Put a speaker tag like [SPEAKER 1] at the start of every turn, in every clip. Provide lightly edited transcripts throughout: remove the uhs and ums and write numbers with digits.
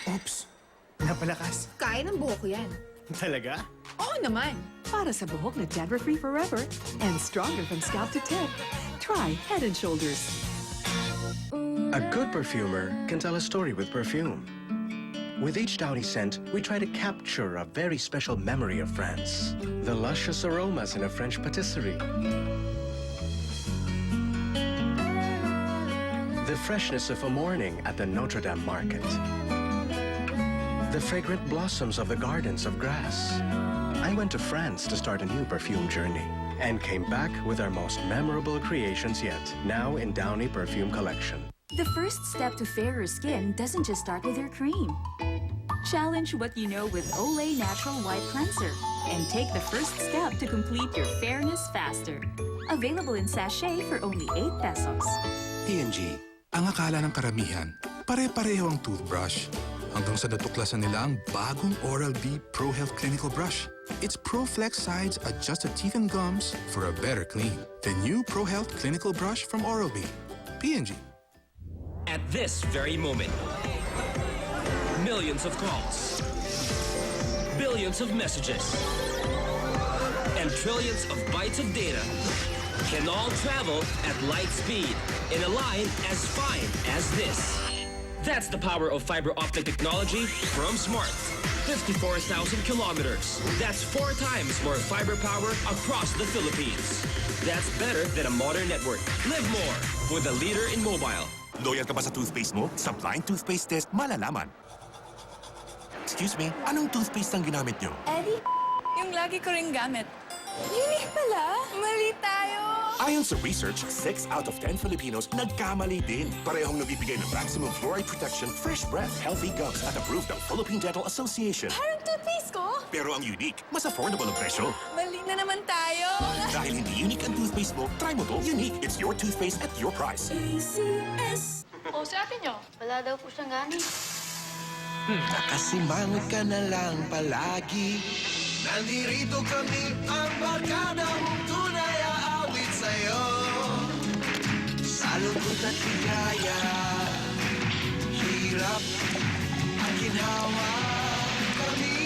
[SPEAKER 1] Oops. Napalakas.
[SPEAKER 2] Kaya ng buhok ko yan.
[SPEAKER 1] Talaga?
[SPEAKER 2] Oo naman.
[SPEAKER 3] Para sa buhok na dandruff-free forever and stronger from scalp to tip, try Head & Shoulders.
[SPEAKER 4] A good perfumer can tell a story with perfume. With each Downy scent, we try to capture a very special memory of France. The luscious aromas in a French patisserie. The freshness of a morning at the Notre Dame market. The fragrant blossoms of the gardens of grass. I went to France to start a new perfume journey and came back with our most memorable creations yet, now in Downy Perfume Collection.
[SPEAKER 5] The first step to fairer skin doesn't just start with your cream. Challenge what you know with Olay Natural White Cleanser and take the first step to complete your fairness faster. Available in sachet for only 8 pesos.
[SPEAKER 6] P&G, ang akala ng karamihan, pare-pareho ang toothbrush. Hanggang sa natuklasan nila ang bagong Oral-B Pro Health Clinical Brush. Its ProFlex sides adjust the teeth and gums for a better clean. The new Pro Health Clinical Brush from Oral-B. P&G.
[SPEAKER 7] At this very moment, millions of calls, billions of messages, and trillions of bytes of data can all travel at light speed in a line as fine as this. That's the power of fiber optic technology from Smart. 54,000 kilometers. That's 4 times more fiber power across the Philippines. That's better than a modern network. Live more with a leader in mobile.
[SPEAKER 8] Loyal ka ba sa toothpaste mo? Sa blind toothpaste test, malalaman. Excuse me, anong toothpaste ang ginamit nyo?
[SPEAKER 9] Eddie, yung lagi ko ring gamit. Unique pala. Mali tayo.
[SPEAKER 8] Ayon sa research, 6 out of 10 Filipinos nagkamali din. Parehong nabibigay ng maximum fluoride protection, fresh breath, healthy gums at approved ng Philippine Dental Association.
[SPEAKER 9] Parang toothpaste ko.
[SPEAKER 8] Pero ang unique, mas affordable ang presyo.
[SPEAKER 9] Mali na naman tayo.
[SPEAKER 8] Dahil hindi unique ang toothpaste mo, try mo to. Unique. It's your toothpaste at your price.
[SPEAKER 9] ACS.
[SPEAKER 10] O, sa atin nyo. Wala daw po siyang gani.
[SPEAKER 11] Nakasimangot ka na lang palagi. Nandirito kami ang barkadang tunay aawit sa'yo. Sa lungkot at ligaya, hirap ang ginhawa kami.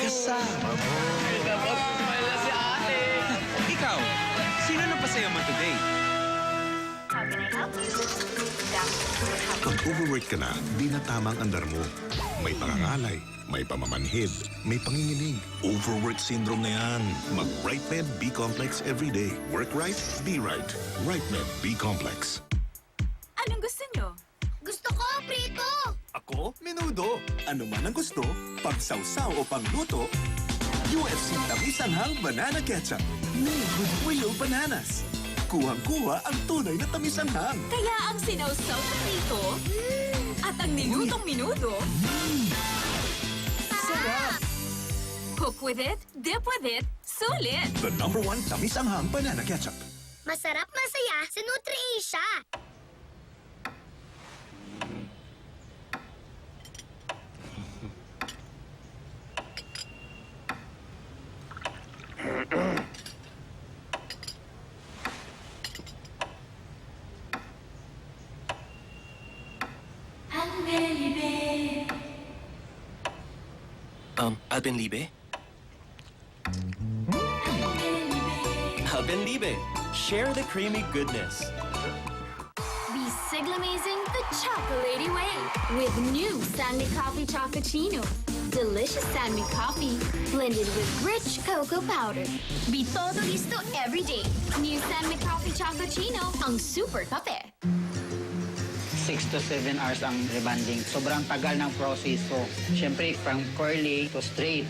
[SPEAKER 11] Kasama mo.
[SPEAKER 7] Dapat smile na si ate.
[SPEAKER 1] Ikaw, sino napasaya mo today?
[SPEAKER 12] Pag overwork ka na, di na tamang andar mo. May pangangalay, may pamamanhid, may panginginig. Overwork syndrome na yan. Mag-RightMed B-Complex everyday. Work right, be right. RightMed B-Complex.
[SPEAKER 5] Anong gusto nyo?
[SPEAKER 10] Gusto ko, prito!
[SPEAKER 8] Ako, menudo. Ano man ang gusto, pang-sausaw o pang-luto, UFC Tamis-Anghang Banana Ketchup. Made with real bananas. Kuhang-kuha ang tunay na tamis-anghang.
[SPEAKER 5] Kaya ang sinawsaw na prito at ang nilutong minuto.
[SPEAKER 8] Sarap!
[SPEAKER 5] Cook with it, dip with it, sulit!
[SPEAKER 8] The #1 Tamis-Anghang Banana Ketchup.
[SPEAKER 10] Masarap masaya sa Nutri-Asia.
[SPEAKER 7] Alpenlibe? Alpenlibe. Share the creamy goodness.
[SPEAKER 10] Be Siglamazing the chocolatey way with new Sanmi Coffee Chocochino. Delicious Sanmi coffee blended with rich cocoa powder. Be todo listo every day. New Sanmi Coffee Chocochino, ang super kape.
[SPEAKER 13] 6 to 7 hours ang rebanding. Sobrang tagal ng proseso. Siyempre, from curly to straight.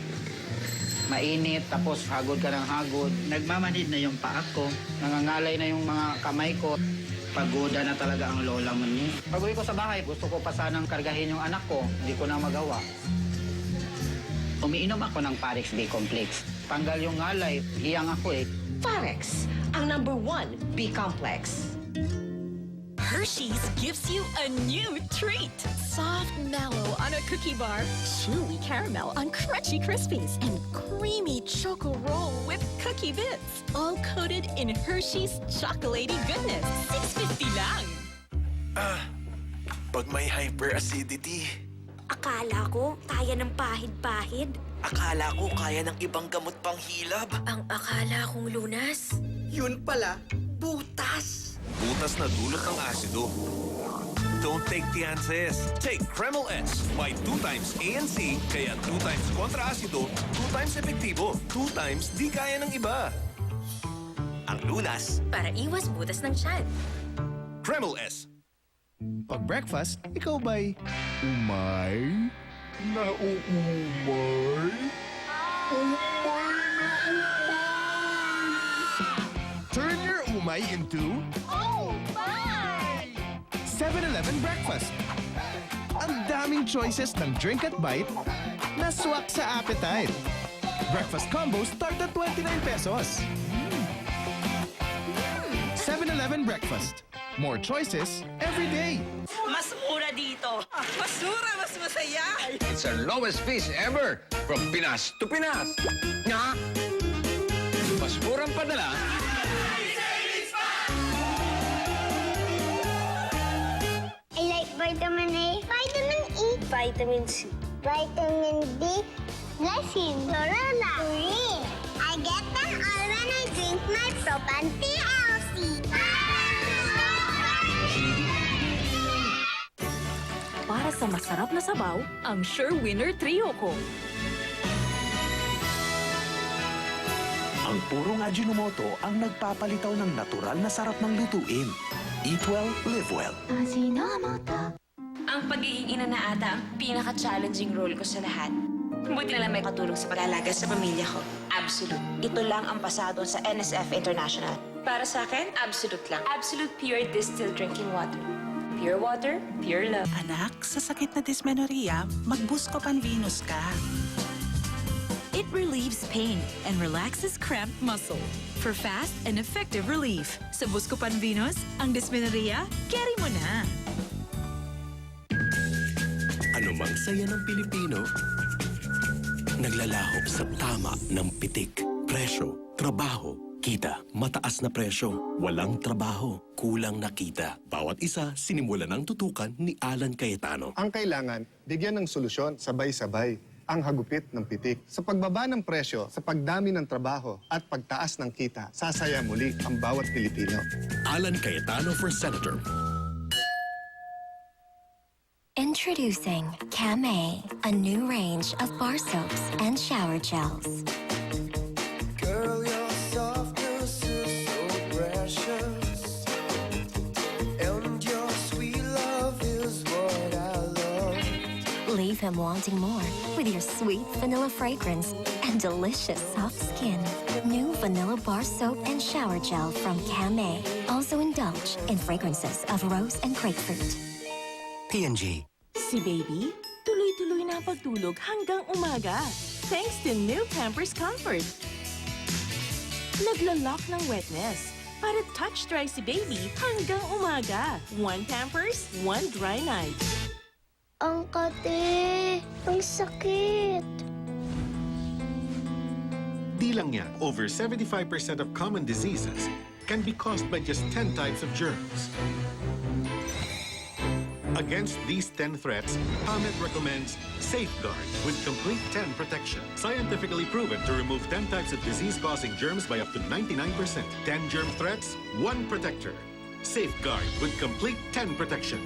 [SPEAKER 13] Mainit, tapos hagod ka ng hagod. Nagmamanid na yung paa ko. Nangangalay na yung mga kamay ko. Pagoda na talaga ang lola mo niya. Pag-uwi ko sa bahay, gusto ko pa sanang kargahin yung anak ko. Hindi ko na magawa. Umiinom ako ng Parex B-Complex. Tanggal yung ngalay, hiyang ako eh.
[SPEAKER 14] Parex, ang #1 B-Complex.
[SPEAKER 15] Hershey's gives you a new treat. Soft mallow on a cookie bar, chewy caramel on crunchy Krispies, and creamy choco roll with cookie bits. All coated in Hershey's chocolatey goodness. $6.50 lang.
[SPEAKER 11] pag may hyperacidity.
[SPEAKER 15] Akala ko kaya ng pahid-pahid.
[SPEAKER 11] Akala ko kaya ng ibang gamot pang hilab.
[SPEAKER 15] Ang akala kong lunas.
[SPEAKER 11] Yun pala, butas.
[SPEAKER 8] Butas na dulot ng asido. Don't take Tiances. Take Kreml S. May 2 times ANC, kaya 2 times kontra asido, 2 times epektibo, 2 times di kaya ng iba. Ang lunas.
[SPEAKER 15] Para iwas butas ng tiyan.
[SPEAKER 8] Kreml S.
[SPEAKER 1] Pag breakfast, ikaw ba'y umay? Nauumay? Turn your umay into...
[SPEAKER 15] Oh, my!
[SPEAKER 1] 7-Eleven breakfast. Ang daming choices ng drink at bite na swak sa appetite. Breakfast combos start at 29 pesos. 7-Eleven breakfast. More choices every day.
[SPEAKER 14] Mas mura dito. Masura, mas masaya.
[SPEAKER 2] It's our lowest fees ever from Pinas to Pinas. Nga! Mas murang padala.
[SPEAKER 10] I like vitamin A, vitamin E, vitamin C, vitamin D, Blessing, Corona, Green. I get them all when I drink my Propan TLC.
[SPEAKER 5] Para sa masarap na sabaw, ang Sure Winner Trio ko.
[SPEAKER 8] Ang purong Ajinomoto ang nagpapalitaw ng natural na sarap ng lutuin. Eat well, live well.
[SPEAKER 9] Ang pagiging ina na ata ang pinaka-challenging role ko sa lahat. Buti na lang may katulong sa pag-alaga sa pamilya ko. Absolute. Ito lang ang pasado sa NSF International. Para sa akin, Absolute lang. Absolute Pure Distilled Drinking Water. Pure water, pure love.
[SPEAKER 16] Anak, sa sakit na dysmenorrhea, mag-Buscopan Venus ka.
[SPEAKER 5] It relieves pain and relaxes cramped muscle for fast and effective relief. Sa Buscopan Venus, ang dysmenorrhea, carry mo na.
[SPEAKER 8] Anumang saya ng Pilipino, naglalahok sa tama ng pitik. Presyo, trabaho, kita, mataas na presyo. Walang trabaho, kulang na kita. Bawat isa, sinimulan ng tutukan ni Alan Cayetano.
[SPEAKER 17] Ang kailangan, bigyan ng solusyon sabay-sabay ang hagupit ng pitik. Sa pagbaba ng presyo, sa pagdami ng trabaho at pagtaas ng kita, sasaya muli ang bawat Pilipino.
[SPEAKER 8] Alan Cayetano for Senator.
[SPEAKER 10] Introducing Camay, a new range of bar soaps and shower gels.
[SPEAKER 11] Girl, your softness is so precious. And your sweet love is what I love.
[SPEAKER 10] Leave him wanting more with your sweet vanilla fragrance and delicious soft skin. New vanilla bar soap and shower gel from Camay. Also indulge in fragrances of rose and grapefruit.
[SPEAKER 8] P&G.
[SPEAKER 15] Si Baby, tuloy-tuloy na pagtulog hanggang umaga. Thanks to new Pampers Comfort. Naglalak ng wetness para touch dry si Baby hanggang umaga. One Pampers, one dry night.
[SPEAKER 10] Ang kate, ang sakit.
[SPEAKER 18] Di lang yan, over 75% of common diseases can be caused by just 10 types of germs. Against these 10 threats, PAMET recommends Safeguard with complete 10 protection. Scientifically proven to remove 10 types of disease-causing germs by up to 99%. 10 germ threats, 1 protector. Safeguard with complete 10 protection.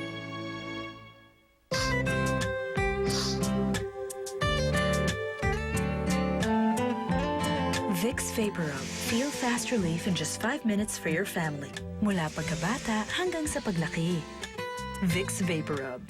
[SPEAKER 19] Vicks VapoRub. Feel fast relief in just 5 minutes for your family. Mula pagkabata hanggang sa paglaki. Vicks VapoRub.